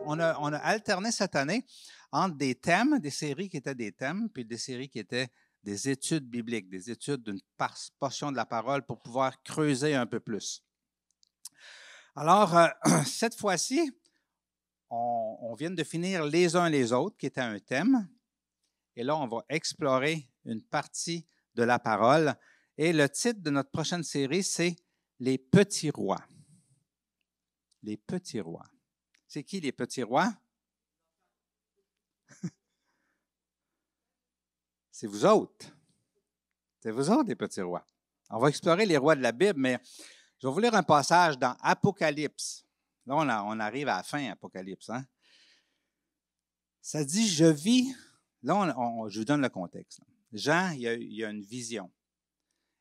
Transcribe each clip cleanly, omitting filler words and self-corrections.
on a alterné cette année entre des thèmes, des séries qui étaient des thèmes, puis des séries qui étaient des études bibliques, des études d'une portion de la parole pour pouvoir creuser un peu plus. Alors, cette fois-ci, on vient de finir les uns les autres, qui était un thème. Et là, on va explorer une partie de la parole. Et le titre de notre prochaine série, c'est « Les petits rois ». Les petits rois. C'est qui les petits rois? C'est vous autres. C'est vous autres, les petits rois. On va explorer les rois de la Bible, mais je vais vous lire un passage dans Apocalypse. Là, on arrive à la fin, Apocalypse. Hein? Ça dit, je vis... Là, je vous donne le contexte. Jean, il y a une vision.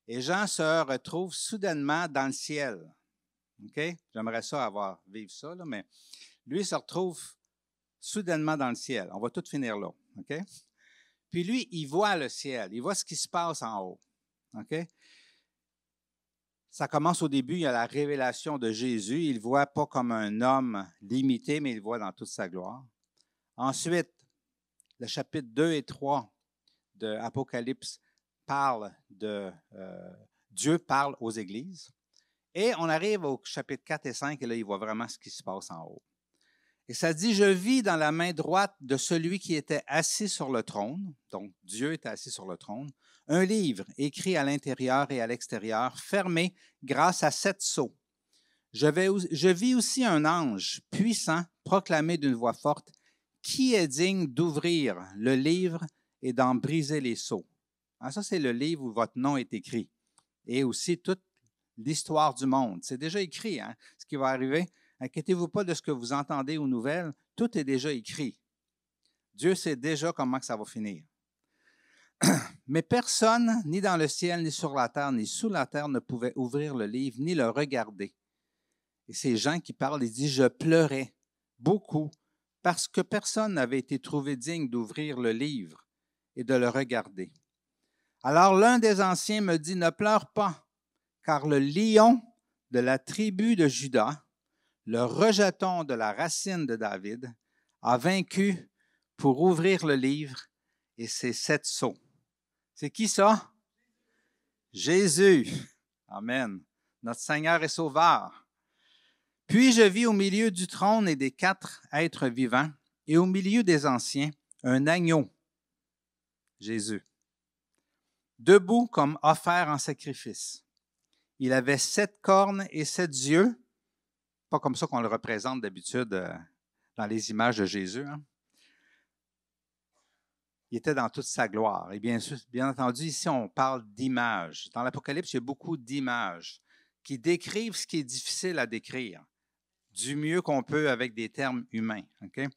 Et Jean se retrouve soudainement dans le ciel. OK? J'aimerais ça vivre ça, là, mais lui, il se retrouve soudainement dans le ciel. On va tout finir là. OK? Puis lui, il voit le ciel. Il voit ce qui se passe en haut. OK? Ça commence au début, il y a la révélation de Jésus. Il ne voit pas comme un homme limité, mais il le voit dans toute sa gloire. Ensuite, le chapitre 2 et 3 de Apocalypse parle de Dieu parle aux églises. Et on arrive au chapitre 4 et 5, et là, il voit vraiment ce qui se passe en haut. Et ça dit, je vis dans la main droite de celui qui était assis sur le trône, donc Dieu était assis sur le trône, un livre écrit à l'intérieur et à l'extérieur, fermé grâce à 7 sceaux. Je vis aussi un ange puissant proclamer d'une voix forte, qui est digne d'ouvrir le livre et d'en briser les sceaux? Alors ça, c'est le livre où votre nom est écrit. Et aussi toute l'histoire du monde. C'est déjà écrit, hein, ce qui va arriver. Inquiétez-vous pas de ce que vous entendez aux nouvelles. Tout est déjà écrit. Dieu sait déjà comment que ça va finir. Mais personne, ni dans le ciel, ni sur la terre, ni sous la terre, ne pouvait ouvrir le livre, ni le regarder. Et ces gens qui parlent, ils disent, je pleurais beaucoup parce que personne n'avait été trouvé digne d'ouvrir le livre et de le regarder. Alors l'un des anciens me dit, ne pleure pas, car le lion de la tribu de Juda, le rejeton de la racine de David, a vaincu pour ouvrir le livre et ses 7 sceaux. C'est qui ça? Jésus. Amen. Notre Seigneur et Sauveur. Puis je vis au milieu du trône et des 4 êtres vivants, et au milieu des anciens, un agneau, Jésus, debout comme offert en sacrifice. Il avait 7 cornes et 7 yeux, pas comme ça qu'on le représente d'habitude dans les images de Jésus. Hein? Il était dans toute sa gloire. Et bien entendu, ici, on parle d'images. Dans l'Apocalypse, il y a beaucoup d'images qui décrivent ce qui est difficile à décrire, du mieux qu'on peut avec des termes humains. Okay?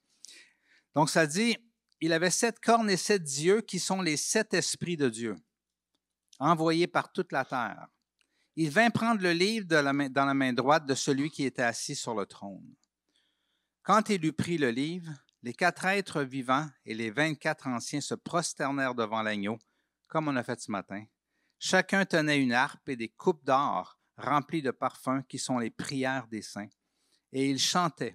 Donc, ça dit, il avait 7 cornes et 7 yeux qui sont les 7 esprits de Dieu, envoyés par toute la terre. Il vint prendre le livre dans la main droite de celui qui était assis sur le trône. Quand il eut pris le livre, les 4 êtres vivants et les 24 anciens se prosternèrent devant l'agneau, comme on a fait ce matin. Chacun tenait une harpe et des coupes d'or remplies de parfums qui sont les prières des saints. Et ils chantaient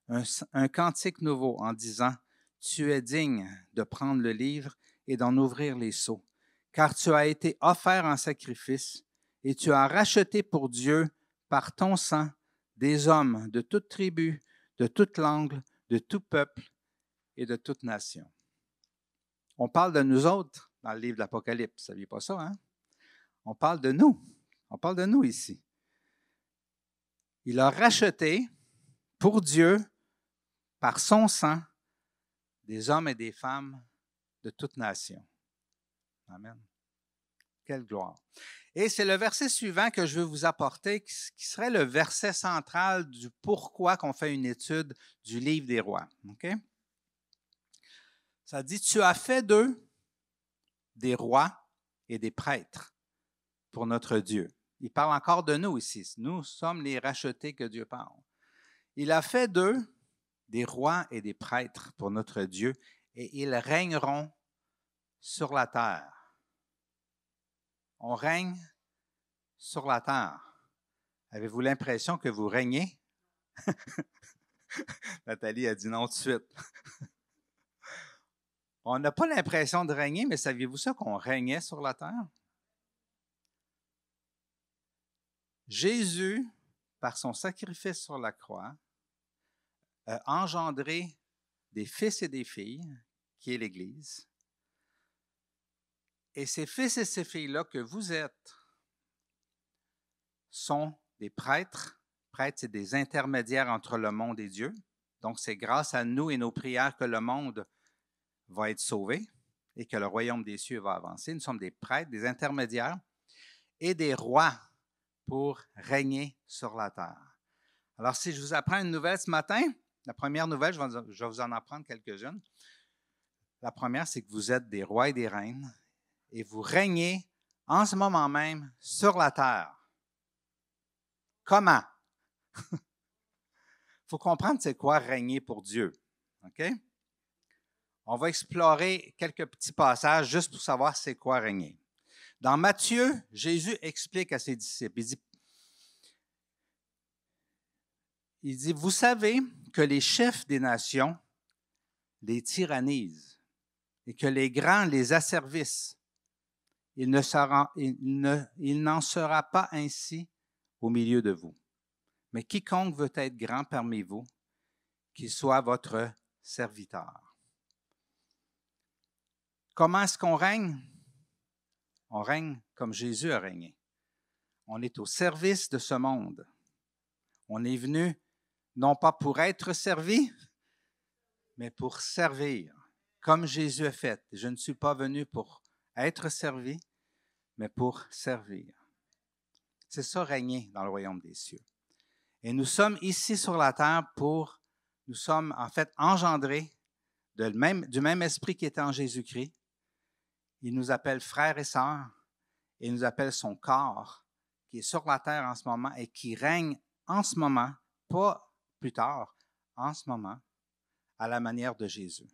un cantique nouveau en disant, « Tu es digne de prendre le livre et d'en ouvrir les sceaux, car tu as été offert en sacrifice et tu as racheté pour Dieu par ton sang des hommes de toute tribu, de toute langue, de tout peuple et de toute nation. » On parle de nous autres dans le livre de l'Apocalypse. Vous ne saviez pas ça, hein? On parle de nous. On parle de nous ici. Il a racheté pour Dieu, par son sang, des hommes et des femmes de toute nation. Amen. Quelle gloire. Et c'est le verset suivant que je veux vous apporter, qui serait le verset central du pourquoi qu'on fait une étude du livre des rois. Okay? Ça dit, tu as fait d'eux des rois et des prêtres pour notre Dieu. Il parle encore de nous ici. Nous sommes les rachetés que Dieu parle. Il a fait d'eux des rois et des prêtres pour notre Dieu, et ils régneront sur la terre. On règne sur la terre. Avez-vous l'impression que vous régnez? Nathalie a dit non tout de suite. On n'a pas l'impression de régner, mais saviez-vous ça qu'on régnait sur la terre? Jésus, par son sacrifice sur la croix, a engendré des fils et des filles, qui est l'Église. Et ces fils et ces filles-là que vous êtes sont des prêtres. Prêtres, c'est des intermédiaires entre le monde et Dieu. Donc, c'est grâce à nous et nos prières que le monde va être sauvé et que le royaume des cieux va avancer. Nous sommes des prêtres, des intermédiaires et des rois pour régner sur la terre. Alors, si je vous apprends une nouvelle ce matin, la première nouvelle, je vais vous en apprendre quelques-unes. La première, c'est que vous êtes des rois et des reines et vous régnez en ce moment même sur la terre. Comment? Il faut comprendre c'est quoi régner pour Dieu. OK? On va explorer quelques petits passages juste pour savoir c'est quoi régner. Dans Matthieu, Jésus explique à ses disciples, il dit, vous savez que les chefs des nations les tyrannisent et que les grands les asservissent. Il n'en sera pas ainsi au milieu de vous. Mais quiconque veut être grand parmi vous, qu'il soit votre serviteur. Comment est-ce qu'on règne? On règne comme Jésus a régné. On est au service de ce monde. On est venu non pas pour être servi, mais pour servir, comme Jésus a fait. Je ne suis pas venu pour être servi, mais pour servir. C'est ça, régner dans le royaume des cieux. Et nous sommes ici sur la terre nous sommes en fait engendrés du même esprit qui était en Jésus-Christ. Il nous appelle frères et sœurs et il nous appelle son corps qui est sur la terre en ce moment et qui règne en ce moment, pas plus tard, en ce moment, à la manière de Jésus.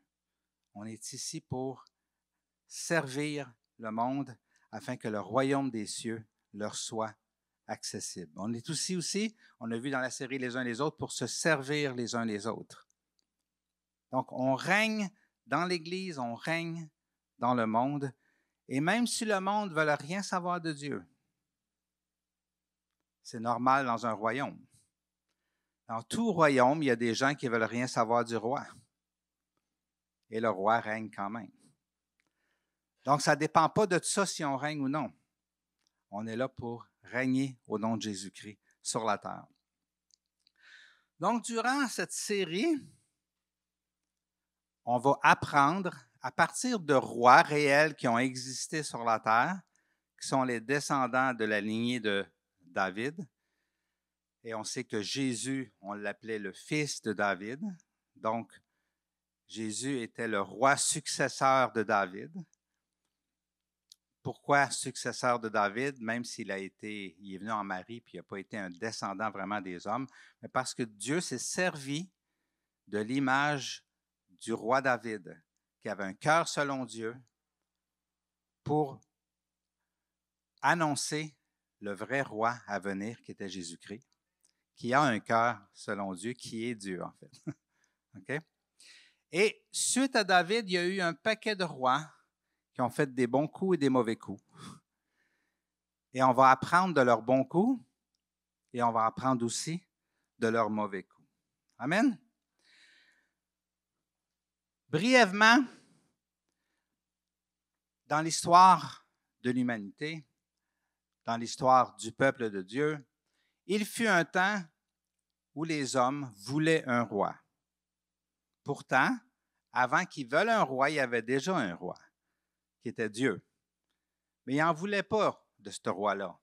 On est ici pour servir le monde afin que le royaume des cieux leur soit accessible. On est aussi, on a vu dans la série Les uns les autres, pour se servir les uns les autres. Donc, on règne dans l'Église, on règne dans le monde, et même si le monde ne veut rien savoir de Dieu, c'est normal dans un royaume. Dans tout royaume, il y a des gens qui ne veulent rien savoir du roi. Et le roi règne quand même. Donc, ça ne dépend pas de ça si on règne ou non. On est là pour régner au nom de Jésus-Christ sur la terre. Donc, durant cette série, on va apprendre à partir de rois réels qui ont existé sur la terre, qui sont les descendants de la lignée de David. Et on sait que Jésus, on l'appelait le fils de David. Donc, Jésus était le roi successeur de David. Pourquoi successeur de David, même s'il est venu en Marie puis il n'a pas été un descendant vraiment des hommes, mais parce que Dieu s'est servi de l'image du roi David, qui avait un cœur selon Dieu, pour annoncer le vrai roi à venir, qui était Jésus-Christ, qui a un cœur selon Dieu, qui est Dieu en fait. OK? Et suite à David, il y a eu un paquet de rois qui ont fait des bons coups et des mauvais coups. Et on va apprendre de leurs bons coups et on va apprendre aussi de leurs mauvais coups. Amen? Brièvement, dans l'histoire de l'humanité, dans l'histoire du peuple de Dieu, il fut un temps où les hommes voulaient un roi. Pourtant, avant qu'ils veulent un roi, il y avait déjà un roi, qui était Dieu. Mais ils n'en voulaient pas de ce roi-là.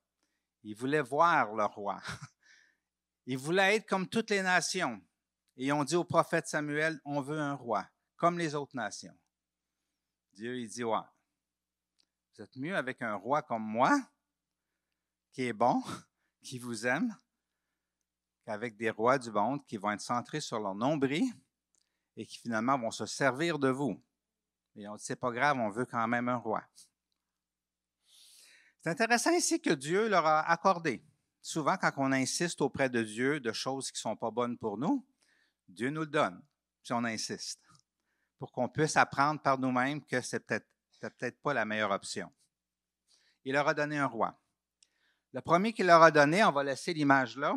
Ils voulaient voir le roi. Ils voulaient être comme toutes les nations. Et ils ont dit au prophète Samuel, on veut un roi, comme les autres nations. Dieu, il dit, ouais, vous êtes mieux avec un roi comme moi, qui est bon, qui vous aime, qu'avec des rois du monde qui vont être centrés sur leur nombril et qui finalement vont se servir de vous. Et on dit, c'est pas grave, on veut quand même un roi. C'est intéressant ici que Dieu leur a accordé. Souvent, quand on insiste auprès de Dieu de choses qui ne sont pas bonnes pour nous, Dieu nous le donne, si on insiste, pour qu'on puisse apprendre par nous-mêmes que c'est peut-être pas la meilleure option. Il leur a donné un roi. Le premier qu'il leur a donné, on va laisser l'image là,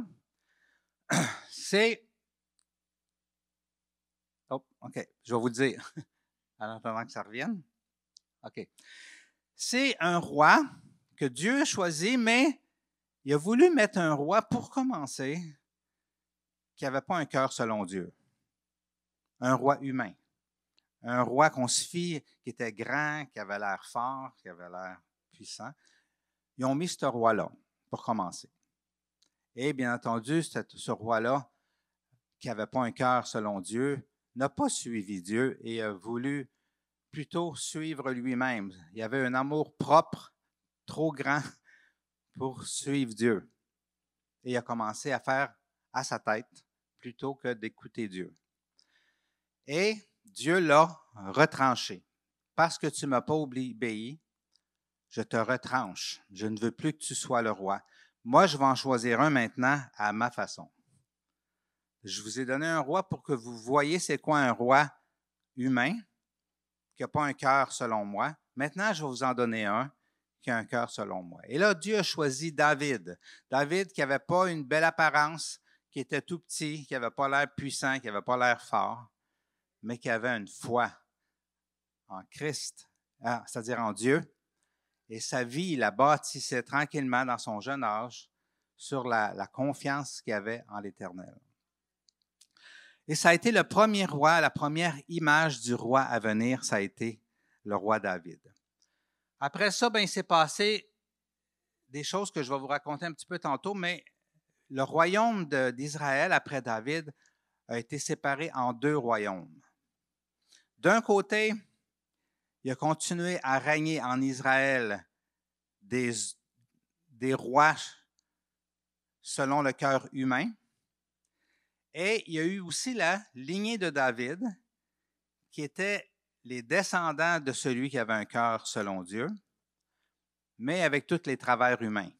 c'est... Oh, OK, je vais vous le dire, en attendant que ça revienne. OK. C'est un roi que Dieu a choisi, mais il a voulu mettre un roi, pour commencer, qui n'avait pas un cœur selon Dieu. Un roi humain. Un roi qu'on se fie, qui était grand, qui avait l'air fort, qui avait l'air puissant. Ils ont mis ce roi-là, pour commencer. Et bien entendu, ce roi-là, qui n'avait pas un cœur selon Dieu, n'a pas suivi Dieu et a voulu plutôt suivre lui-même. Il avait un amour propre, trop grand pour suivre Dieu. Et il a commencé à faire à sa tête plutôt que d'écouter Dieu. Et Dieu l'a retranché. Parce que tu ne m'as pas obéi, je te retranche. Je ne veux plus que tu sois le roi. Moi, je vais en choisir un maintenant à ma façon. Je vous ai donné un roi pour que vous voyiez c'est quoi un roi humain, qui n'a pas un cœur selon moi. Maintenant, je vais vous en donner un qui a un cœur selon moi. Et là, Dieu a choisi David. David qui n'avait pas une belle apparence, qui était tout petit, qui n'avait pas l'air puissant, qui n'avait pas l'air fort, mais qui avait une foi en Christ, c'est-à-dire en Dieu. Et sa vie, il la bâtissait tranquillement dans son jeune âge sur la confiance qu'il avait en l'Éternel. Et ça a été le premier roi, la première image du roi à venir, ça a été le roi David. Après ça, il s'est passé des choses que je vais vous raconter un petit peu tantôt, mais le royaume d'Israël, après David, a été séparé en deux royaumes. D'un côté, il a continué à régner en Israël des rois selon le cœur humain. Et il y a eu aussi la lignée de David, qui était les descendants de celui qui avait un cœur selon Dieu, mais avec tous les travers humains.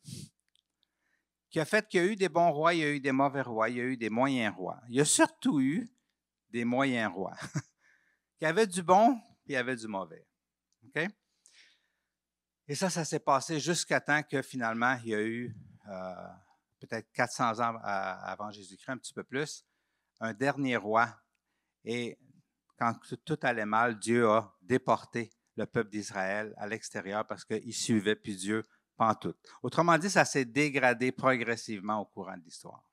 Qui a fait qu'il y a eu des bons rois, il y a eu des mauvais rois, il y a eu des moyens rois. Il y a surtout eu des moyens rois, qui avaient du bon, puis il y avait du mauvais. Okay? Et ça s'est passé jusqu'à temps que finalement, il y a eu peut-être 400 ans avant Jésus-Christ, un petit peu plus, un dernier roi. Et quand tout allait mal, Dieu a déporté le peuple d'Israël à l'extérieur parce qu'il ne suivait plus Dieu pantoute. Autrement dit, ça s'est dégradé progressivement au courant de l'histoire.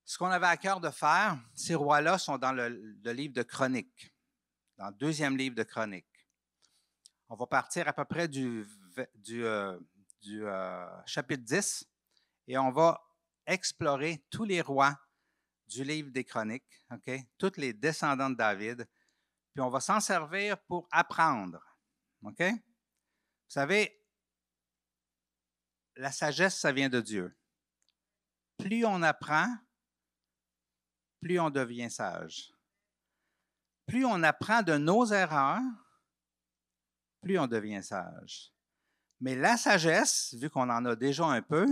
Ce qu'on avait à cœur de faire, ces rois-là sont dans le livre de Chroniques, dans le deuxième livre de Chroniques. On va partir à peu près du chapitre 10 et on va explorer tous les rois du livre des Chroniques, okay? Tous les descendants de David, puis on va s'en servir pour apprendre. Okay? Vous savez, la sagesse, ça vient de Dieu. Plus on apprend, plus on devient sage. Plus on apprend de nos erreurs, plus on devient sage. Mais la sagesse, vu qu'on en a déjà un peu,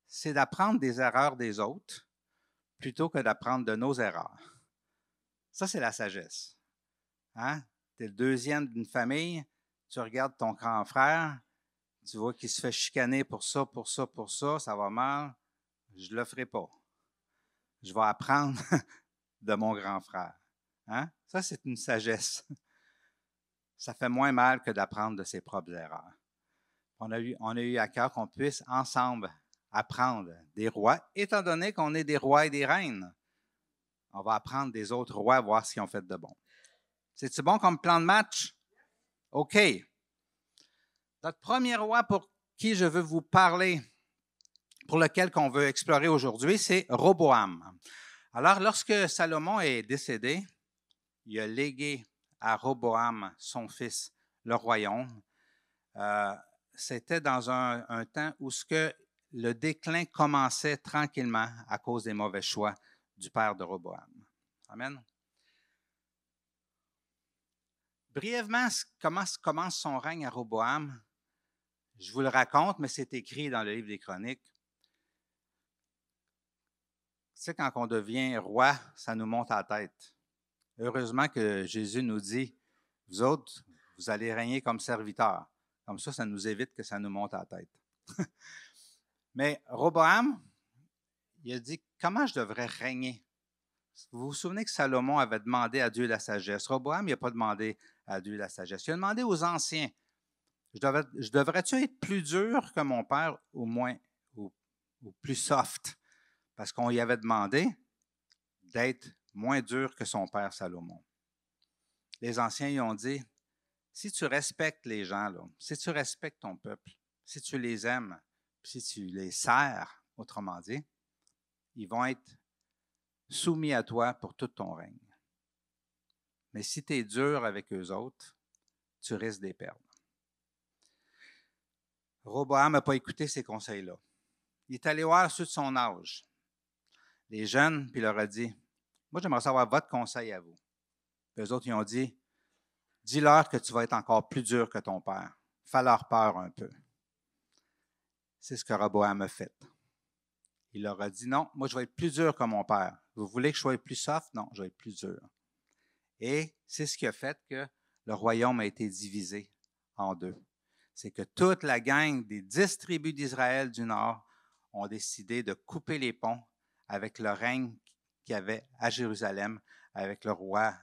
c'est d'apprendre des erreurs des autres plutôt que d'apprendre de nos erreurs. Ça, c'est la sagesse. Hein? Tu es le deuxième d'une famille, tu regardes ton grand frère, tu vois qu'il se fait chicaner pour ça, ça va mal, je ne le ferai pas. Je vais apprendre de mon grand frère. Hein? Ça, c'est une sagesse. Ça fait moins mal que d'apprendre de ses propres erreurs. On a eu à cœur qu'on puisse ensemble apprendre des rois, étant donné qu'on est des rois et des reines. On va apprendre des autres rois, voir ce qu'ils ont fait de bon. C'est-tu bon comme plan de match? OK. Notre premier roi pour qui je veux vous parler, pour lequel qu'on veut explorer aujourd'hui, c'est Roboam. Alors, lorsque Salomon est décédé, il a légué à Roboam, son fils, le royaume. C'était dans un temps où le déclin commençait tranquillement à cause des mauvais choix du père de Roboam. Amen. Brièvement, comment commence son règne à Roboam? Je vous le raconte, mais c'est écrit dans le livre des Chroniques. sais, quand on devient roi, ça nous monte à la tête. Heureusement que Jésus nous dit, vous autres, vous allez régner comme serviteurs. Comme ça nous évite que ça nous monte à la tête. Mais Roboam, il a dit, comment je devrais régner? Vous vous souvenez que Salomon avait demandé à Dieu la sagesse. Roboam, il n'a pas demandé à Dieu la sagesse. Il a demandé aux anciens, je devrais-tu être plus dur que mon père ou moins, ou plus soft? Parce qu'on y avait demandé d'être moins dur que son père Salomon. Les anciens y ont dit, si tu respectes les gens, là, si tu respectes ton peuple, si tu les aimes, si tu les sers, autrement dit, ils vont être soumis à toi pour tout ton règne. Mais si tu es dur avec eux autres, tu risques de les perdre. Roboam n'a pas écouté ces conseils-là. Il est allé voir ceux de son âge, les jeunes, puis il leur a dit, moi, j'aimerais savoir votre conseil à vous. Puis eux autres, ils ont dit, dis-leur que tu vas être encore plus dur que ton père. Fais leur peur un peu. C'est ce que Roboam a fait. Il leur a dit, non, moi, je vais être plus dur que mon père. Vous voulez que je sois plus soft? Non, je vais être plus dur. Et c'est ce qui a fait que le royaume a été divisé en deux. C'est que toute la gang des 10 tribus d'Israël du Nord ont décidé de couper les ponts avec le règne qu'il y avait à Jérusalem, avec le roi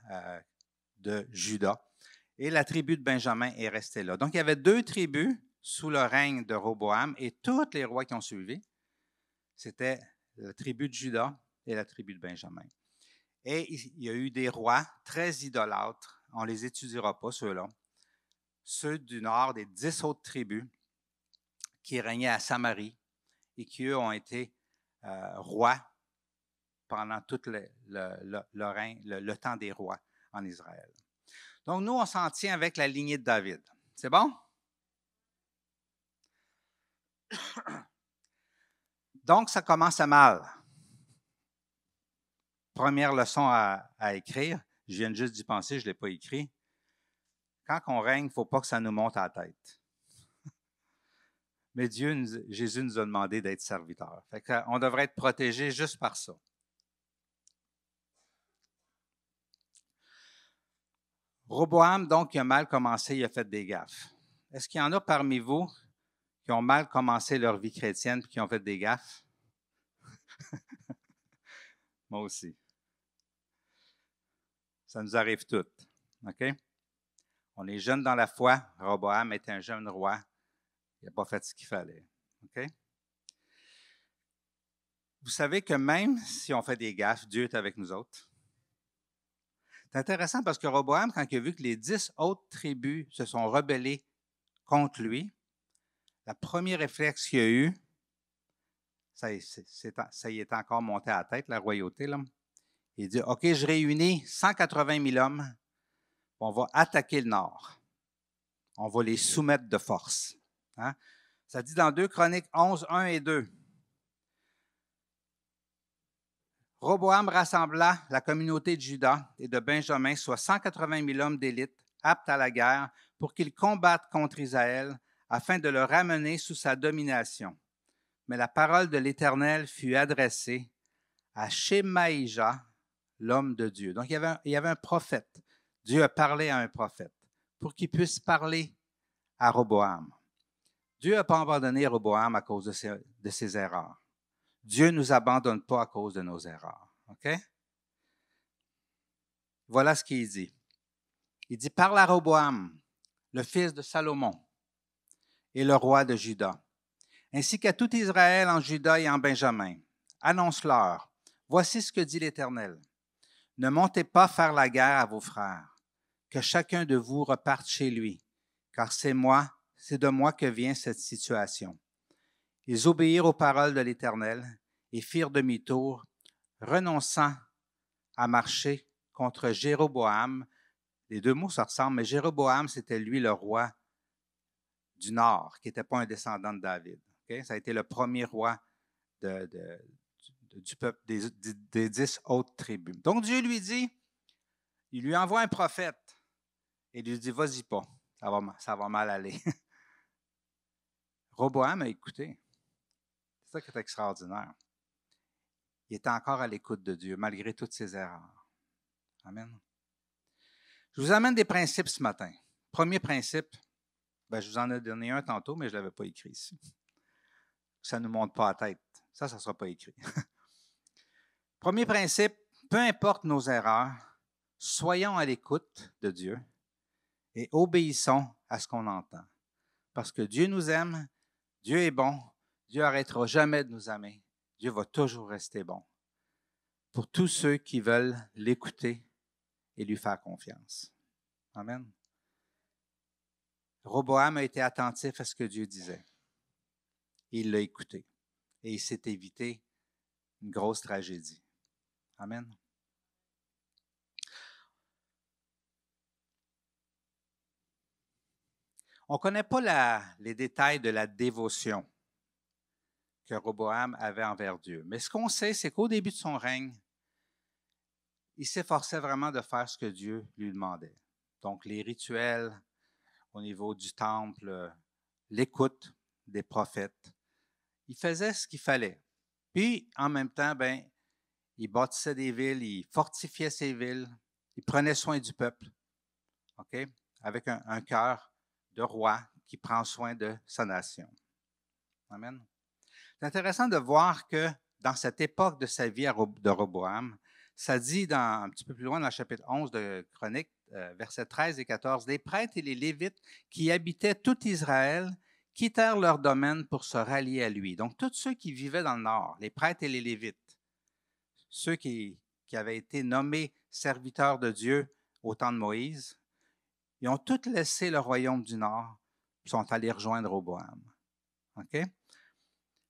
de Juda. Et la tribu de Benjamin est restée là. Donc, il y avait 2 tribus sous le règne de Roboam et tous les rois qui ont suivi, c'était la tribu de Juda et la tribu de Benjamin. Et il y a eu des rois très idolâtres, on ne les étudiera pas, ceux-là, ceux du nord des 10 autres tribus qui régnaient à Samarie et qui, eux, ont été rois pendant tout le règne, le temps des rois en Israël. Donc, nous, on s'en tient avec la lignée de David. C'est bon? Donc, ça commence à mal. Première leçon à écrire, je viens juste d'y penser, je ne l'ai pas écrit. Quand on règne, il ne faut pas que ça nous monte à la tête. Mais Jésus nous a demandé d'être serviteurs. Fait qu'on devrait être protégé juste par ça. Roboam, donc, il a mal commencé, il a fait des gaffes. Est-ce qu'il y en a parmi vous qui ont mal commencé leur vie chrétienne et qui ont fait des gaffes? Moi aussi. Ça nous arrive toutes. OK? On est jeunes dans la foi. Roboam était un jeune roi. Il n'a pas fait ce qu'il fallait. OK? Vous savez que même si on fait des gaffes, Dieu est avec nous autres. C'est intéressant parce que Roboam, quand il a vu que les 10 autres tribus se sont rebellées contre lui, le premier réflexe qu'il a eu, ça y est encore monté à la tête, la royauté, là. Il dit, OK, je réunis 180 000 hommes, on va attaquer le nord. On va les soumettre de force. Hein? Ça dit dans 2 Chroniques 11, 1 et 2. Roboam rassembla la communauté de Juda et de Benjamin, soit 180 000 hommes d'élite, aptes à la guerre, pour qu'ils combattent contre Israël, afin de le ramener sous sa domination. Mais la parole de l'Éternel fut adressée à Shemaïja, l'homme de Dieu. Donc, il y avait un prophète. Dieu a parlé à un prophète pour qu'il puisse parler à Roboam. Dieu n'a pas abandonné Roboam à cause de ses erreurs. Dieu ne nous abandonne pas à cause de nos erreurs. OK? Voilà ce qu'il dit. Il dit, parle à Roboam, le fils de Salomon et le roi de Juda, ainsi qu'à tout Israël en Juda et en Benjamin. Annonce-leur, voici ce que dit l'Éternel. Ne montez pas faire la guerre à vos frères, que chacun de vous reparte chez lui, car c'est de moi que vient cette situation. Ils obéirent aux paroles de l'Éternel et firent demi-tour, renonçant à marcher contre Jéroboam. Les 2 mots se ressemblent, mais Jéroboam, c'était lui le roi du Nord, qui n'était pas un descendant de David. Okay? Ça a été le premier roi du peuple, des 10 autres tribus. Donc Dieu lui dit, il lui envoie un prophète et il lui dit, vas-y pas, ça va mal aller. Roboam a écouté. C'est ça qui est extraordinaire. Il était encore à l'écoute de Dieu, malgré toutes ses erreurs. Amen. Je vous amène des principes ce matin. Premier principe, je vous en ai donné un tantôt, mais je ne l'avais pas écrit ici. Ça ne nous monte pas à la tête. Ça ne sera pas écrit. Premier principe, peu importe nos erreurs, soyons à l'écoute de Dieu et obéissons à ce qu'on entend. Parce que Dieu nous aime, Dieu est bon, Dieu n'arrêtera jamais de nous aimer. Dieu va toujours rester bon. Pour tous ceux qui veulent l'écouter et lui faire confiance. Amen. Roboam a été attentif à ce que Dieu disait. Il l'a écouté et il s'est évité une grosse tragédie. Amen. On ne connaît pas les détails de la dévotion que Roboam avait envers Dieu. Mais ce qu'on sait, c'est qu'au début de son règne, il s'efforçait vraiment de faire ce que Dieu lui demandait. Donc, les rituels au niveau du temple, l'écoute des prophètes. Il faisait ce qu'il fallait. Puis, en même temps, il bâtissait des villes, il fortifiait ses villes, il prenait soin du peuple, OK? Avec un cœur de roi qui prend soin de sa nation. Amen. C'est intéressant de voir que dans cette époque de sa vie de Roboam, ça dit un petit peu plus loin dans le chapitre 11 de Chroniques, versets 13 et 14, « Les prêtres et les Lévites qui habitaient tout Israël quittèrent leur domaine pour se rallier à lui. » Donc, tous ceux qui vivaient dans le nord, les prêtres et les Lévites, ceux qui avaient été nommés serviteurs de Dieu au temps de Moïse, ils ont tous laissé le royaume du nord et sont allés rejoindre Roboam. OK?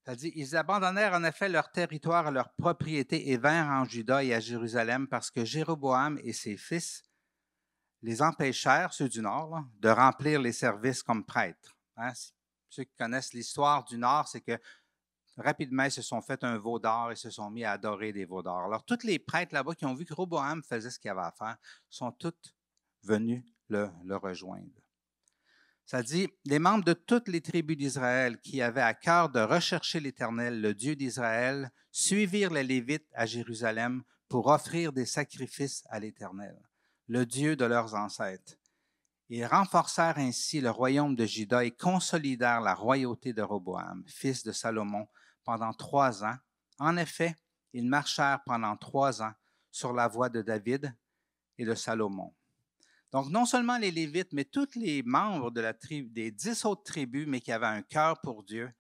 Ça dit, ils abandonnèrent en effet leur territoire et leur propriété et vinrent en Juda et à Jérusalem parce que Jéroboam et ses fils les empêchèrent, ceux du nord, là, de remplir les services comme prêtres. Hein? Ceux qui connaissent l'histoire du nord, c'est que rapidement, ils se sont fait un veau d'or et se sont mis à adorer des veaux d'or. Alors, tous les prêtres là-bas qui ont vu que Roboam faisait ce qu'il avait à faire sont tous venus le rejoindre. Ça dit, les membres de toutes les tribus d'Israël qui avaient à cœur de rechercher l'Éternel, le Dieu d'Israël, suivirent les Lévites à Jérusalem pour offrir des sacrifices à l'Éternel, le Dieu de leurs ancêtres. Ils renforcèrent ainsi le royaume de Juda et consolidèrent la royauté de Roboam, fils de Salomon, pendant 3 ans. En effet, ils marchèrent pendant 3 ans sur la voie de David et de Salomon. Donc, non seulement les Lévites, mais tous les membres des 10 autres tribus, mais qui avaient un cœur pour Dieu,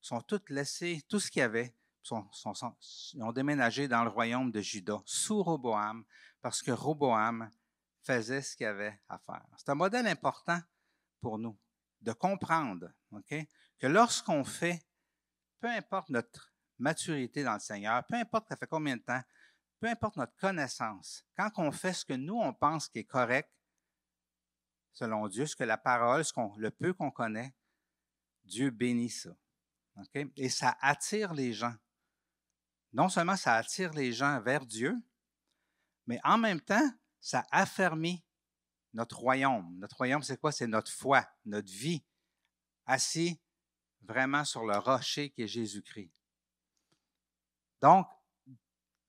sont tous laissés, tout ce qu'il y avait, ils ont déménagé dans le royaume de Juda, sous Roboam, parce que Roboam faisait ce qu'il avait à faire. C'est un modèle important pour nous, de comprendre, OK, que lorsqu'on fait, peu importe notre maturité dans le Seigneur, peu importe ça fait combien de temps, peu importe notre connaissance, quand on fait ce que nous, on pense qui est correct, selon Dieu, ce que la parole, le peu qu'on connaît, Dieu bénit ça. Okay? Et ça attire les gens. Non seulement ça attire les gens vers Dieu, mais en même temps, ça affermit notre royaume. Notre royaume, c'est quoi? C'est notre foi, notre vie, assis vraiment sur le rocher qui est Jésus-Christ. Donc,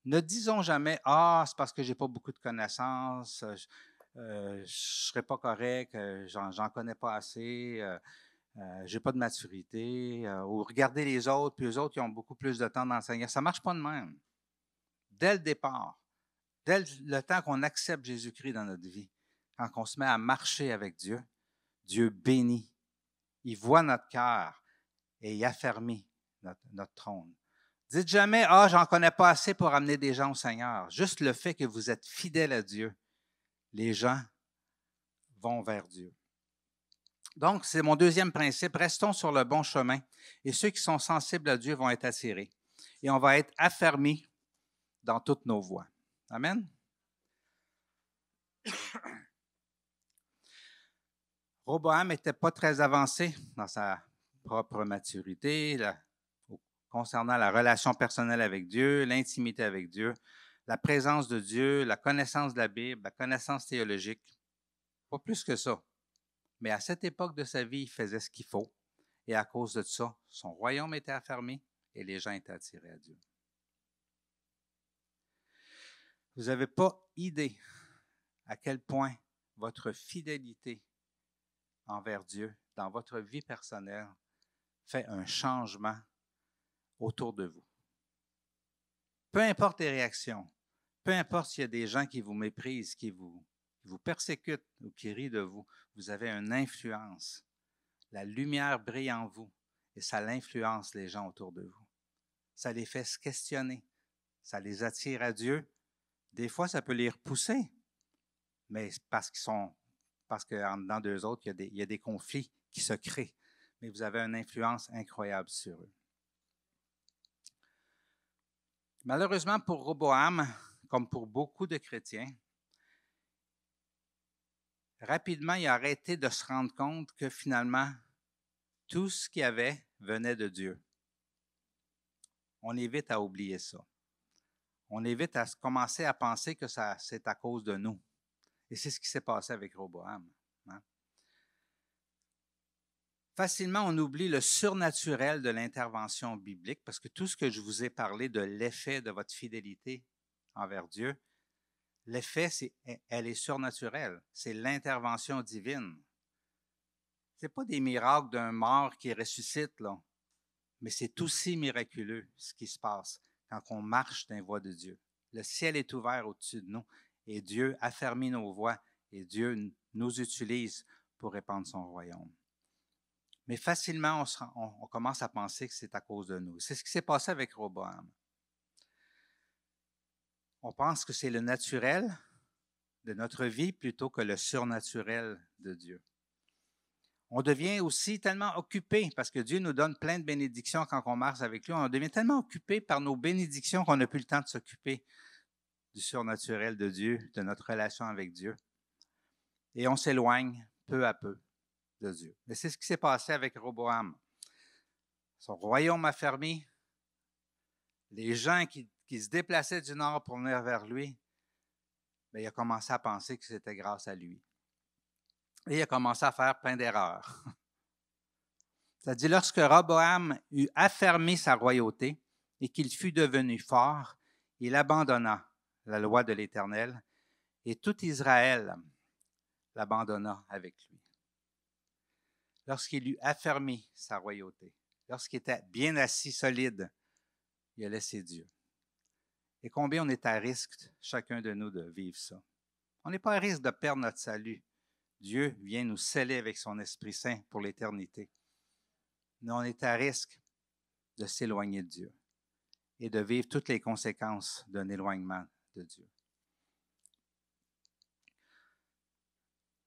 ne disons jamais, « Ah, c'est parce que je n'ai pas beaucoup de connaissances, je ne serai pas correct, j'en connais pas assez, je n'ai pas de maturité, ou regardez les autres, puis les autres, ils ont beaucoup plus de temps d'enseigner. » Ça ne marche pas de même. Dès le départ, dès le temps qu'on accepte Jésus-Christ dans notre vie, quand on se met à marcher avec Dieu, Dieu bénit. Il voit notre cœur et il affermit notre trône. Dites jamais, « Ah, j'en connais pas assez pour amener des gens au Seigneur. » Juste le fait que vous êtes fidèle à Dieu, les gens vont vers Dieu. Donc, c'est mon deuxième principe. Restons sur le bon chemin et ceux qui sont sensibles à Dieu vont être attirés. Et on va être affermis dans toutes nos voies. Amen. Roboam n'était pas très avancé dans sa propre maturité, concernant la relation personnelle avec Dieu, l'intimité avec Dieu, la présence de Dieu, la connaissance de la Bible, la connaissance théologique. Pas plus que ça. Mais à cette époque de sa vie, il faisait ce qu'il faut. Et à cause de ça, son royaume était affermi et les gens étaient attirés à Dieu. Vous n'avez pas idée à quel point votre fidélité envers Dieu, dans votre vie personnelle, fait un changement autour de vous. Peu importe les réactions, peu importe s'il y a des gens qui vous méprisent, qui vous persécutent ou qui rient de vous, vous avez une influence. La lumière brille en vous et ça l'influence les gens autour de vous. Ça les fait se questionner, ça les attire à Dieu. Des fois, ça peut les repousser, mais parce qu'en dedans d'eux autres, il y a des conflits qui se créent. Mais vous avez une influence incroyable sur eux. Malheureusement pour Roboam, comme pour beaucoup de chrétiens, rapidement, il a arrêté de se rendre compte que finalement, tout ce qu'il y avait venait de Dieu. On est vite à oublier ça. On est vite à commencer à penser que c'est à cause de nous. Et c'est ce qui s'est passé avec Roboam. Hein? Facilement, on oublie le surnaturel de l'intervention biblique parce que tout ce que je vous ai parlé de l'effet de votre fidélité envers Dieu, l'effet, elle est surnaturelle. C'est l'intervention divine. Ce n'est pas des miracles d'un mort qui ressuscite, là, mais c'est aussi miraculeux ce qui se passe quand on marche dans les voies de Dieu. Le ciel est ouvert au-dessus de nous et Dieu affermit nos voies et Dieu nous utilise pour répandre son royaume. Mais facilement, on commence à penser que c'est à cause de nous. C'est ce qui s'est passé avec Roboam. On pense que c'est le naturel de notre vie plutôt que le surnaturel de Dieu. On devient aussi tellement occupé, parce que Dieu nous donne plein de bénédictions quand on marche avec lui, on devient tellement occupé par nos bénédictions qu'on n'a plus le temps de s'occuper du surnaturel de Dieu, de notre relation avec Dieu. Et on s'éloigne peu à peu de Dieu. Mais c'est ce qui s'est passé avec Roboam. Son royaume affermi, les gens qui se déplaçaient du nord pour venir vers lui, bien, il a commencé à penser que c'était grâce à lui. Et il a commencé à faire plein d'erreurs. C'est-à-dire, lorsque Roboam eut affermi sa royauté et qu'il fut devenu fort, il abandonna la loi de l'Éternel et tout Israël l'abandonna avec lui. Lorsqu'il eut affermi sa royauté, lorsqu'il était bien assis, solide, il a laissé Dieu. Et combien on est à risque, chacun de nous, de vivre ça? On n'est pas à risque de perdre notre salut. Dieu vient nous sceller avec son Esprit Saint pour l'éternité. Mais on est à risque de s'éloigner de Dieu et de vivre toutes les conséquences d'un éloignement de Dieu.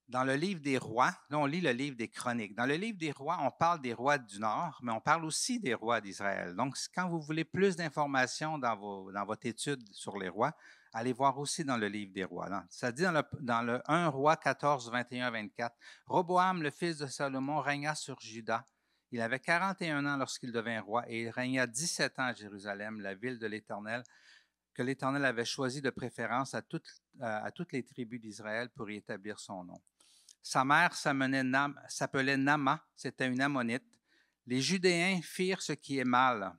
Dans le livre des rois, là on lit le livre des chroniques. Dans le livre des rois, on parle des rois du Nord, mais on parle aussi des rois d'Israël. Donc, quand vous voulez plus d'informations dans votre étude sur les rois, allez voir aussi dans le livre des rois. Là. Ça dit dans le 1 roi 14, 21, 24, « Roboam, le fils de Salomon, régna sur Juda. Il avait 41 ans lorsqu'il devint roi et il régna 17 ans à Jérusalem, la ville de l'Éternel, que l'Éternel avait choisi de préférence à toutes les tribus d'Israël pour y établir son nom. Sa mère s'appelait Nama, c'était une Ammonite. Les Judéens firent ce qui est mal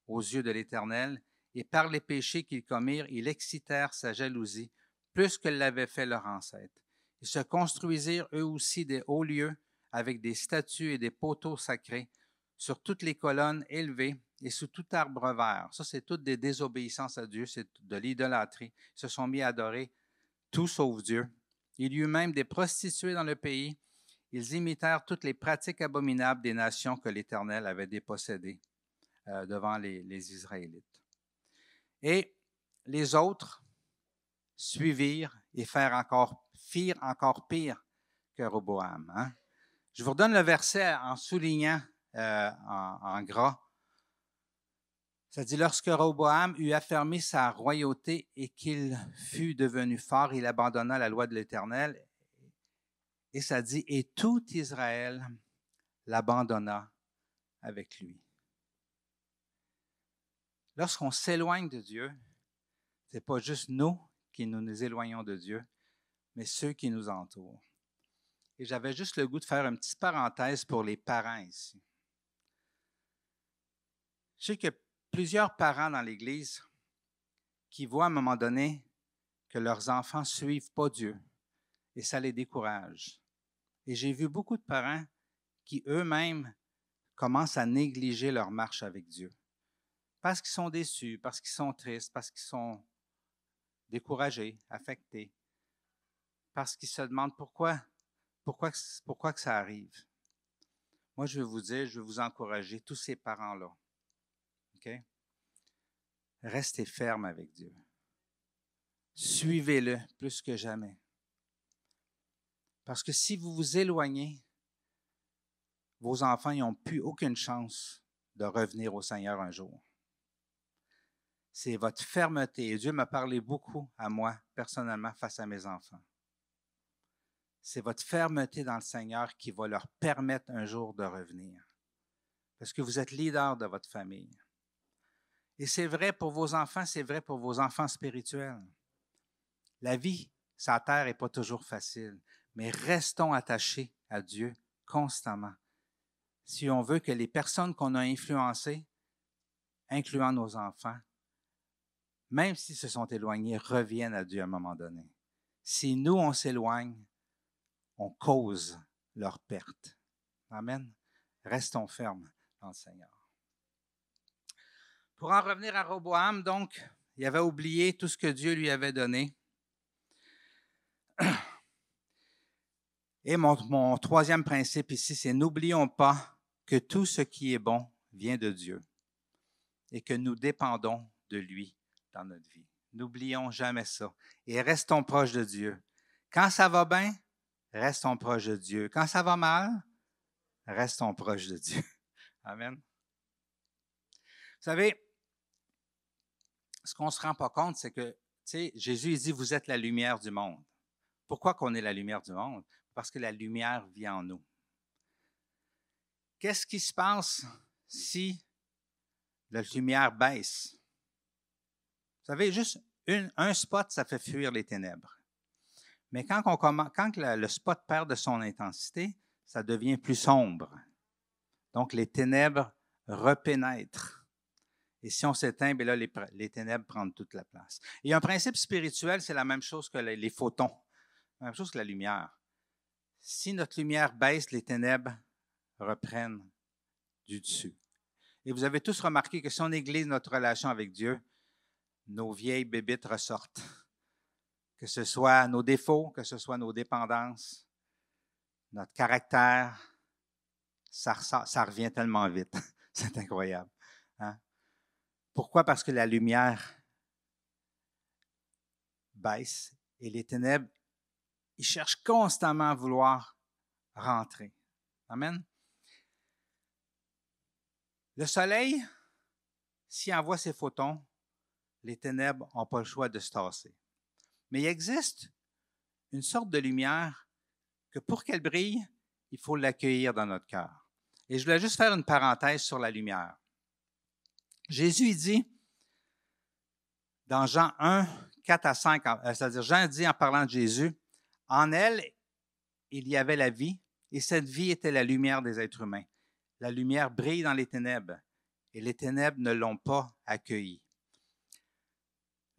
aux yeux de l'Éternel, et par les péchés qu'ils commirent, ils excitèrent sa jalousie, plus que l'avaient fait leurs ancêtres. Ils se construisirent eux aussi des hauts lieux, avec des statues et des poteaux sacrés, sur toutes les colonnes élevées et sous tout arbre vert. Ça, c'est toutes des désobéissances à Dieu, c'est de l'idolâtrie. Ils se sont mis à adorer tout sauf Dieu. Il y eut même des prostituées dans le pays. Ils imitèrent toutes les pratiques abominables des nations que l'Éternel avait dépossédées devant les Israélites. Et les autres suivirent et firent encore pire que Roboam. Hein? Je vous redonne le verset en soulignant en gras. Ça dit, lorsque Roboam eut affermi sa royauté et qu'il fut devenu fort, il abandonna la loi de l'Éternel. Et ça dit, et tout Israël l'abandonna avec lui. Lorsqu'on s'éloigne de Dieu, ce n'est pas juste nous qui nous éloignons de Dieu, mais ceux qui nous entourent. Et j'avais juste le goût de faire une petite parenthèse pour les parents ici. Je sais qu'il y a plusieurs parents dans l'Église qui voient à un moment donné que leurs enfants ne suivent pas Dieu et ça les décourage. Et j'ai vu beaucoup de parents qui eux-mêmes commencent à négliger leur marche avec Dieu parce qu'ils sont déçus, parce qu'ils sont tristes, parce qu'ils sont découragés, affectés, parce qu'ils se demandent pourquoi que ça arrive. Moi, je vais vous dire, je vais vous encourager, tous ces parents-là, OK? Restez fermes avec Dieu. Suivez-le plus que jamais. Parce que si vous vous éloignez, vos enfants n'ont plus aucune chance de revenir au Seigneur un jour. C'est votre fermeté. Et Dieu m'a parlé beaucoup à moi, personnellement, face à mes enfants. C'est votre fermeté dans le Seigneur qui va leur permettre un jour de revenir. Parce que vous êtes leader de votre famille. Et c'est vrai pour vos enfants, c'est vrai pour vos enfants spirituels. La vie sur la terre n'est pas toujours facile, mais restons attachés à Dieu constamment. Si on veut que les personnes qu'on a influencées, incluant nos enfants, même s'ils se sont éloignés, reviennent à Dieu à un moment donné. Si nous, on s'éloigne, on cause leur perte. Amen. Restons fermes dans le Seigneur. Pour en revenir à Roboam, donc, il avait oublié tout ce que Dieu lui avait donné. Et mon troisième principe ici, c'est n'oublions pas que tout ce qui est bon vient de Dieu et que nous dépendons de lui dans notre vie. N'oublions jamais ça. Et restons proches de Dieu. Quand ça va bien, restons proches de Dieu. Quand ça va mal, restons proches de Dieu. Amen. Vous savez, ce qu'on ne se rend pas compte, c'est que, Jésus il dit, vous êtes la lumière du monde. Pourquoi qu'on est la lumière du monde? Parce que la lumière vit en nous. Qu'est-ce qui se passe si la lumière baisse? Vous savez, juste un spot, ça fait fuir les ténèbres. Mais quand le spot perd de son intensité, ça devient plus sombre. Donc, les ténèbres repénètrent. Et si on s'éteint, bien là, les ténèbres prennent toute la place. Et un principe spirituel, c'est la même chose que les photons, la même chose que la lumière. Si notre lumière baisse, les ténèbres reprennent du dessus. Et vous avez tous remarqué que si on néglige notre relation avec Dieu, nos vieilles bébites ressortent. Que ce soit nos défauts, que ce soit nos dépendances, notre caractère, ça revient tellement vite. C'est incroyable. Hein? Pourquoi? Parce que la lumière baisse et les ténèbres, ils cherchent constamment à vouloir rentrer. Amen. Le soleil, s'il envoie ses photons, les ténèbres n'ont pas le choix de se tasser. Mais il existe une sorte de lumière que pour qu'elle brille, il faut l'accueillir dans notre cœur. Et je voulais juste faire une parenthèse sur la lumière. Jésus dit, dans Jean 1, 4 à 5, c'est-à-dire Jean dit en parlant de Jésus, « En elle, il y avait la vie, et cette vie était la lumière des êtres humains. La lumière brille dans les ténèbres, et les ténèbres ne l'ont pas accueillie. »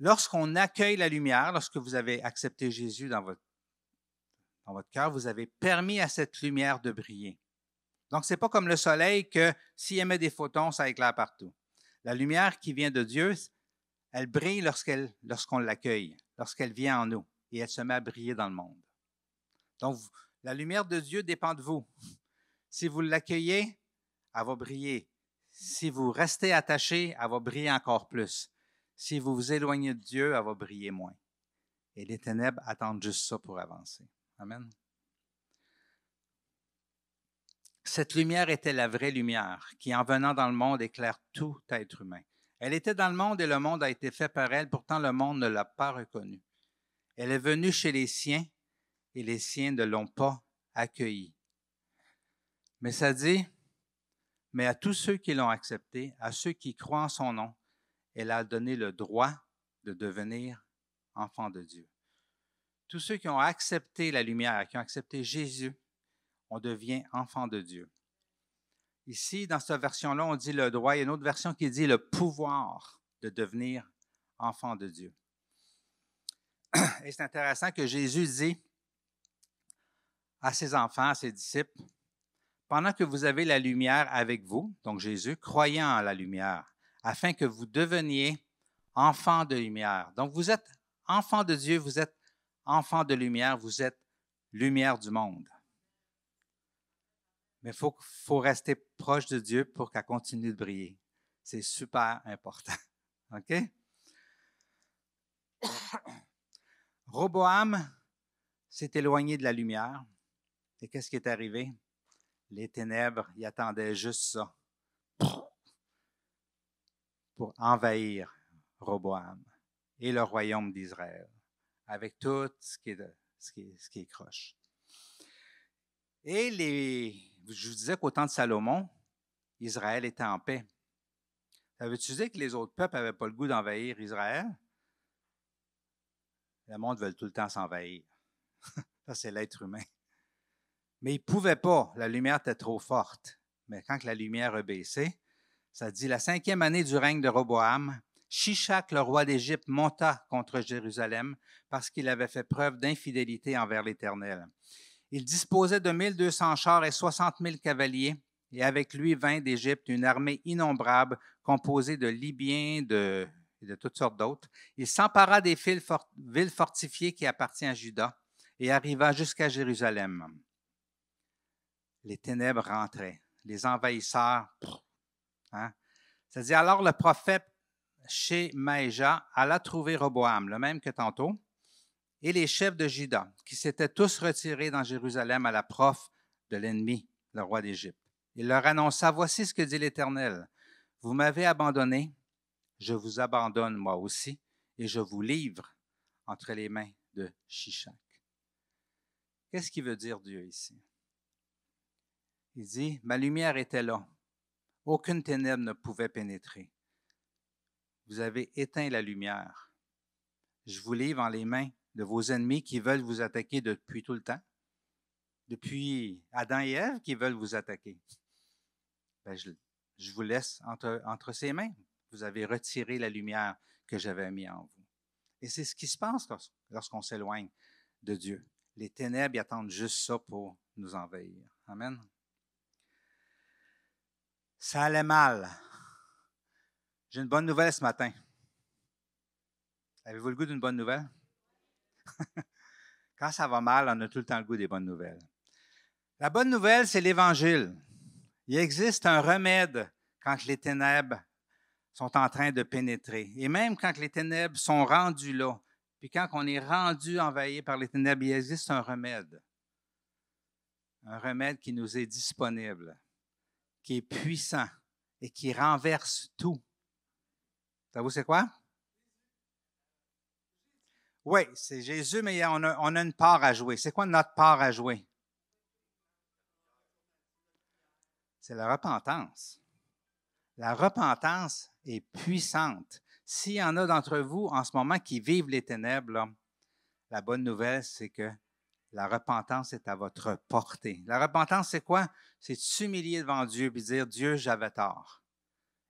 Lorsqu'on accueille la lumière, lorsque vous avez accepté Jésus dans votre cœur, vous avez permis à cette lumière de briller. Donc, ce n'est pas comme le soleil que s'il émet des photons, ça éclaire partout. La lumière qui vient de Dieu, elle brille lorsqu'on l'accueille, lorsqu'elle vient en nous et elle se met à briller dans le monde. Donc, la lumière de Dieu dépend de vous. Si vous l'accueillez, elle va briller. Si vous restez attaché, elle va briller encore plus. Si vous vous éloignez de Dieu, elle va briller moins. Et les ténèbres attendent juste ça pour avancer. Amen. Cette lumière était la vraie lumière qui, en venant dans le monde, éclaire tout être humain. Elle était dans le monde et le monde a été fait par elle, pourtant le monde ne l'a pas reconnue. Elle est venue chez les siens et les siens ne l'ont pas accueillie. Mais ça dit, mais à tous ceux qui l'ont acceptée, à ceux qui croient en son nom, elle a donné le droit de devenir enfants de Dieu. Tous ceux qui ont accepté la lumière, qui ont accepté Jésus, on devient enfant de Dieu. Ici, dans cette version-là, on dit le droit. Il y a une autre version qui dit le pouvoir de devenir enfant de Dieu. Et c'est intéressant que Jésus dit à ses enfants, à ses disciples, pendant que vous avez la lumière avec vous, donc Jésus, croyant en la lumière, afin que vous deveniez enfants de lumière. Donc vous êtes enfants de Dieu, vous êtes enfants de lumière, vous êtes lumière du monde. Mais il faut rester proche de Dieu pour qu'elle continue de briller. C'est super important. OK? Roboam s'est éloigné de la lumière. Et qu'est-ce qui est arrivé? Les ténèbres, ils attendaient juste ça pour envahir Roboam et le royaume d'Israël avec tout ce qui est croche. Et je vous disais qu'au temps de Salomon, Israël était en paix. Ça veut-tu dire que les autres peuples n'avaient pas le goût d'envahir Israël? Le monde veut tout le temps s'envahir. Ça, c'est l'être humain. Mais ils ne pouvaient pas. La lumière était trop forte. Mais quand la lumière a baissé, ça dit, la 5e année du règne de Roboam, Shishak, le roi d'Égypte, monta contre Jérusalem parce qu'il avait fait preuve d'infidélité envers l'Éternel. Il disposait de 1200 chars et 60 000 cavaliers, et avec lui vint d'Égypte une armée innombrable composée de Libyens et de toutes sortes d'autres. Il s'empara des villes fortifiées qui appartiennent à Juda et arriva jusqu'à Jérusalem. Les ténèbres rentraient, les envahisseurs. Hein? C'est-à-dire, alors le prophète Shemaïja alla trouver Roboam, le même que tantôt, et les chefs de Juda, qui s'étaient tous retirés dans Jérusalem à l'approche de l'ennemi, le roi d'Égypte. Il leur annonça, voici ce que dit l'Éternel. Vous m'avez abandonné, je vous abandonne moi aussi, et je vous livre entre les mains de Shishak. Qu'est-ce qu'il veut dire Dieu ici? Il dit, ma lumière était là. Aucune ténèbre ne pouvait pénétrer. Vous avez éteint la lumière. Je vous livre en les mains de vos ennemis qui veulent vous attaquer depuis tout le temps. Depuis Adam et Ève qui veulent vous attaquer. Ben, je vous laisse entre ses mains. Vous avez retiré la lumière que j'avais mise en vous. Et c'est ce qui se passe lorsqu'on s'éloigne de Dieu. Les ténèbres, ils attendent juste ça pour nous envahir. Amen. Ça allait mal. J'ai une bonne nouvelle ce matin. Avez-vous le goût d'une bonne nouvelle? Quand ça va mal, on a tout le temps le goût des bonnes nouvelles. La bonne nouvelle, c'est l'Évangile. Il existe un remède quand les ténèbres sont en train de pénétrer. Et même quand les ténèbres sont rendues là, puis quand on est rendu envahi par les ténèbres, il existe un remède. Un remède qui nous est disponible, qui est puissant et qui renverse tout. Savez-vous c'est quoi? Oui, c'est Jésus, mais on a une part à jouer. C'est quoi notre part à jouer? C'est la repentance. La repentance est puissante. S'il y en a d'entre vous en ce moment qui vivent les ténèbres, là, la bonne nouvelle, c'est que la repentance est à votre portée. La repentance, c'est quoi? C'est de s'humilier devant Dieu et dire, Dieu, j'avais tort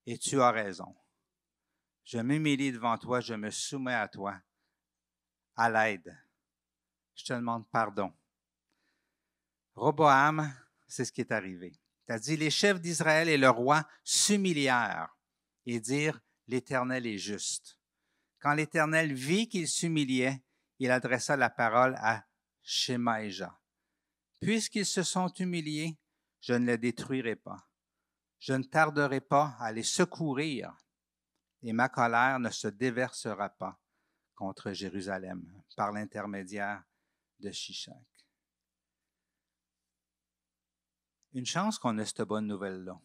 et tu as raison. Je m'humilie devant toi, je me soumets à toi, à l'aide. Je te demande pardon. Roboam, c'est ce qui est arrivé. C'est-à-dire, les chefs d'Israël et le roi s'humilièrent et dirent, l'Éternel est juste. Quand l'Éternel vit qu'il s'humiliait, il adressa la parole à Shemaïja. Puisqu'ils se sont humiliés, je ne les détruirai pas. Je ne tarderai pas à les secourir et ma colère ne se déversera pas contre Jérusalem par l'intermédiaire de Shishak. Une chance qu'on ait cette bonne nouvelle-là.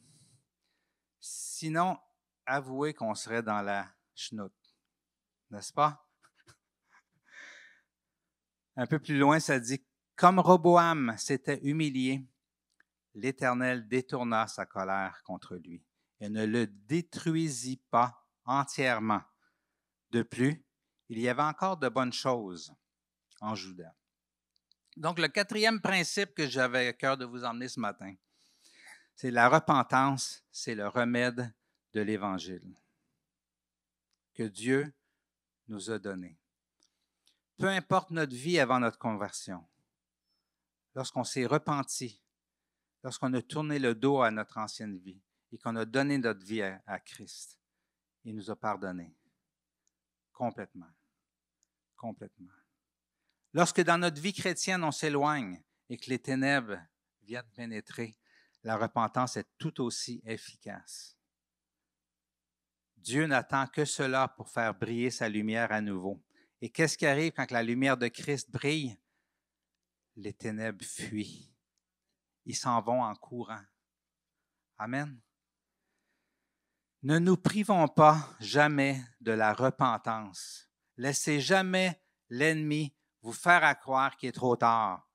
Sinon, avouez qu'on serait dans la chenoute, n'est-ce pas? Un peu plus loin, ça dit, comme Roboam s'était humilié, l'Éternel détourna sa colère contre lui et ne le détruisit pas entièrement. De plus, il y avait encore de bonnes choses en Juda. Donc, le 4e principe que j'avais à cœur de vous emmener ce matin, c'est la repentance, c'est le remède de l'Évangile que Dieu nous a donné. peu importe notre vie avant notre conversion, lorsqu'on s'est repenti, lorsqu'on a tourné le dos à notre ancienne vie et qu'on a donné notre vie à Christ, il nous a pardonné complètement, complètement. Lorsque dans notre vie chrétienne, on s'éloigne et que les ténèbres viennent pénétrer, la repentance est tout aussi efficace. Dieu n'attend que cela pour faire briller sa lumière à nouveau. Et qu'est-ce qui arrive quand la lumière de Christ brille? Les ténèbres fuient. Ils s'en vont en courant. Amen. Ne nous privons pas jamais de la repentance. Laissez jamais l'ennemi vous faire croire qu'il est trop tard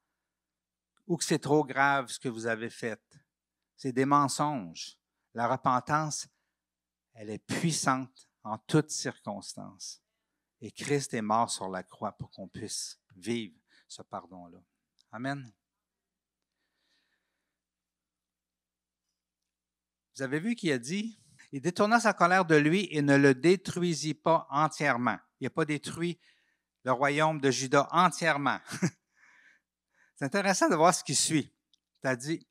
ou que c'est trop grave ce que vous avez fait. C'est des mensonges. La repentance, elle est puissante en toutes circonstances. Et Christ est mort sur la croix pour qu'on puisse vivre ce pardon-là. Amen. Vous avez vu qu'il a dit, il détourna sa colère de lui et ne le détruisit pas entièrement. Il n'a pas détruit le royaume de Juda entièrement. C'est intéressant de voir ce qui suit. Il a dit,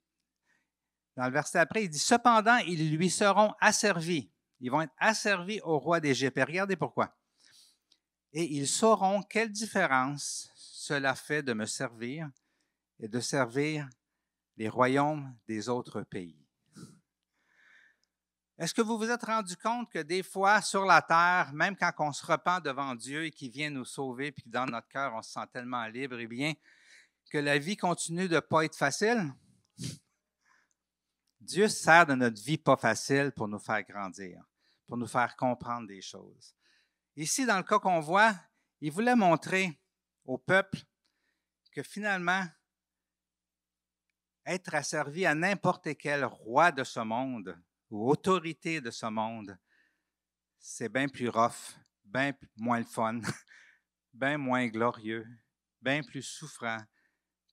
dans le verset après, il dit, cependant, ils lui seront asservis. Ils vont être asservis au roi d'Égypte. Et regardez pourquoi. Et ils sauront quelle différence cela fait de me servir et de servir les royaumes des autres pays. Est-ce que vous vous êtes rendu compte que des fois, sur la terre, même quand on se repent devant Dieu et qu'il vient nous sauver, puis que dans notre cœur, on se sent tellement libre, eh bien, que la vie continue de ne pas être facile? Dieu sert de notre vie pas facile pour nous faire grandir, pour nous faire comprendre des choses. Ici, dans le cas qu'on voit, il voulait montrer au peuple que finalement, être asservi à n'importe quel roi de ce monde ou autorité de ce monde, c'est bien plus rough, bien moins le fun, bien moins glorieux, bien plus souffrant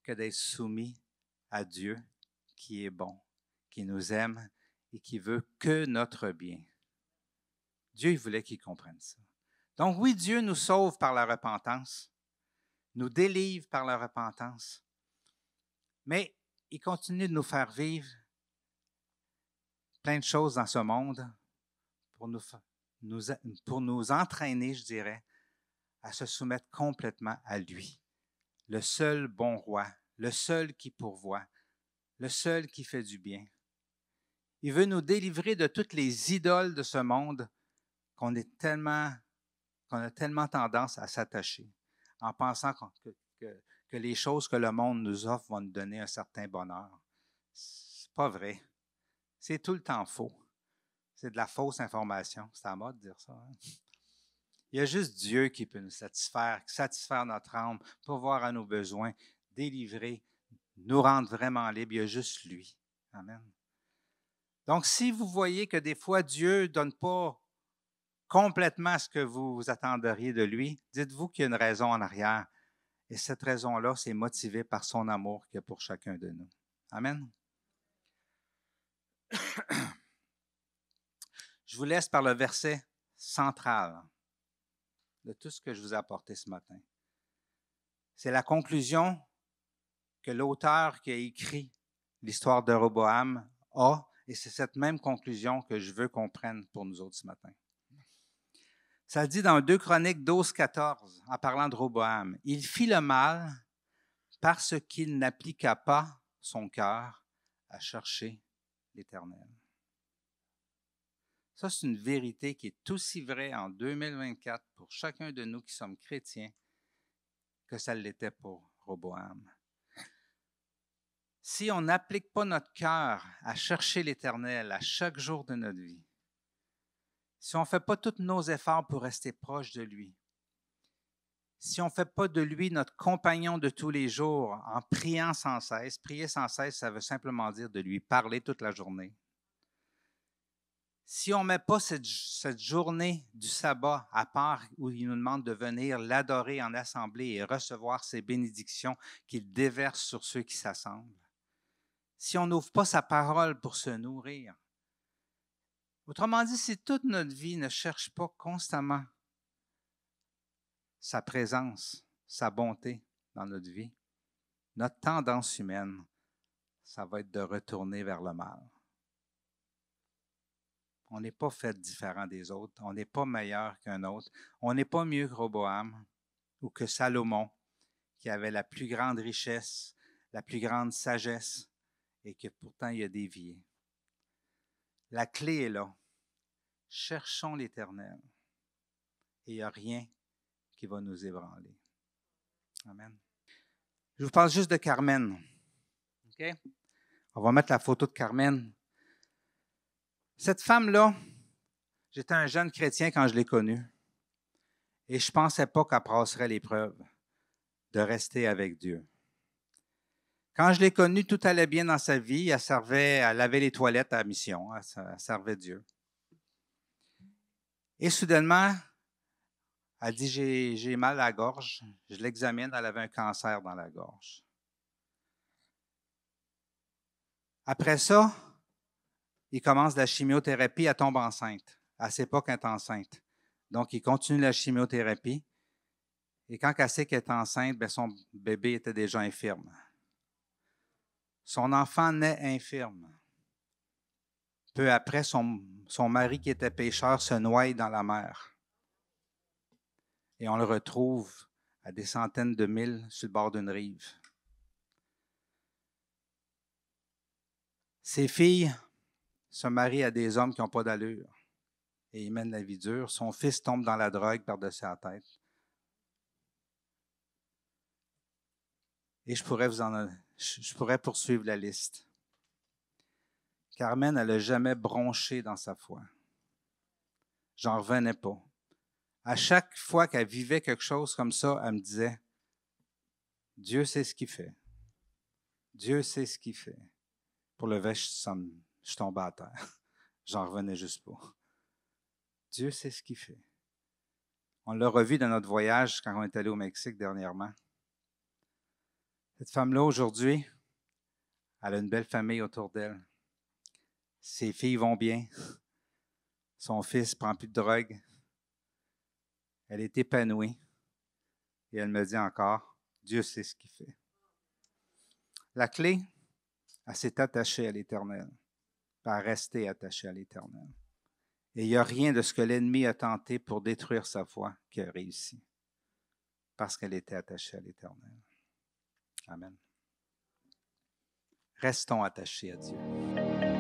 que d'être soumis à Dieu qui est bon, qui nous aime et qui veut que notre bien. Dieu il voulait qu'ils comprennent ça. Donc oui, Dieu nous sauve par la repentance, nous délivre par la repentance, mais il continue de nous faire vivre plein de choses dans ce monde pour nous entraîner, je dirais, à se soumettre complètement à lui. Le seul bon roi, le seul qui pourvoit, le seul qui fait du bien. Il veut nous délivrer de toutes les idoles de ce monde qu'on a tellement tendance à s'attacher en pensant que les choses que le monde nous offre vont nous donner un certain bonheur. C'est pas vrai. C'est tout le temps faux. C'est de la fausse information. C'est à la mode de dire ça. Hein? Il y a juste Dieu qui peut nous satisfaire notre âme, pourvoir à nos besoins, délivrer, nous rendre vraiment libres. Il y a juste lui. Amen. Donc, si vous voyez que des fois, Dieu ne donne pas complètement ce que vous attendriez de lui, dites-vous qu'il y a une raison en arrière. Et cette raison-là, c'est motivé par son amour qu'il y a pour chacun de nous. Amen. Je vous laisse par le verset central de tout ce que je vous ai apporté ce matin. C'est la conclusion que l'auteur qui a écrit l'histoire de Roboam a, et c'est cette même conclusion que je veux qu'on prenne pour nous autres ce matin. Ça dit dans 2 Chroniques 12, 14, en parlant de Roboam, « Il fit le mal parce qu'il n'appliqua pas son cœur à chercher l'Éternel. » Ça, c'est une vérité qui est aussi vraie en 2024 pour chacun de nous qui sommes chrétiens que ça l'était pour Roboam. Si on n'applique pas notre cœur à chercher l'Éternel à chaque jour de notre vie, si on ne fait pas tous nos efforts pour rester proche de lui, si on ne fait pas de lui notre compagnon de tous les jours en priant sans cesse, prier sans cesse, ça veut simplement dire de lui parler toute la journée. Si on ne met pas cette journée du sabbat à part où il nous demande de venir l'adorer en assemblée et recevoir ses bénédictions qu'il déverse sur ceux qui s'assemblent, si on n'ouvre pas sa parole pour se nourrir, autrement dit, si toute notre vie ne cherche pas constamment sa présence, sa bonté dans notre vie, notre tendance humaine, ça va être de retourner vers le mal. On n'est pas fait différent des autres. On n'est pas meilleur qu'un autre. On n'est pas mieux que Roboam ou que Salomon, qui avait la plus grande richesse, la plus grande sagesse, et que pourtant il a dévié. La clé est là. Cherchons l'Éternel. Et il n'y a rien qui va nous ébranler. Amen. Je vous parle juste de Carmen. OK? On va mettre la photo de Carmen. Cette femme-là, j'étais un jeune chrétien quand je l'ai connue. Et je ne pensais pas qu'elle passerait l'épreuve de rester avec Dieu. Quand je l'ai connue, tout allait bien dans sa vie. Elle lavait les toilettes à la mission. Elle servait Dieu. Et soudainement, elle dit, j'ai mal à la gorge. Je l'examine, elle avait un cancer dans la gorge. Après ça, il commence la chimiothérapie, elle tombe enceinte. À cette époque, elle est enceinte. Donc, il continue la chimiothérapie. Et quand elle sait qu'elle est enceinte, bien, son bébé était déjà infirme. Son enfant naît infirme. Peu après, son mari qui était pêcheur se noie dans la mer. Et on le retrouve à des centaines de milles sur le bord d'une rive. Ses filles se marient à des hommes qui n'ont pas d'allure et ils mènent la vie dure. Son fils tombe dans la drogue par-dessus la tête. Et je pourrais poursuivre la liste. Carmen, elle n'a jamais bronché dans sa foi. J'en revenais pas. À chaque fois qu'elle vivait quelque chose comme ça, elle me disait, Dieu sait ce qu'il fait. Dieu sait ce qu'il fait. Pour le vêche, je tombais à terre. J'en revenais juste pas. Dieu sait ce qu'il fait. On l'a revu dans notre voyage quand on est allé au Mexique dernièrement. Cette femme-là, aujourd'hui, elle a une belle famille autour d'elle. Ses filles vont bien. Son fils ne prend plus de drogue. Elle est épanouie. Et elle me dit encore, Dieu sait ce qu'il fait. La clé, elle s'est attachée à l'Éternel. À rester attachée à l'Éternel. Et il n'y a rien de ce que l'ennemi a tenté pour détruire sa foi qui a réussi. Parce qu'elle était attachée à l'Éternel. Amen. Restons attachés à Dieu.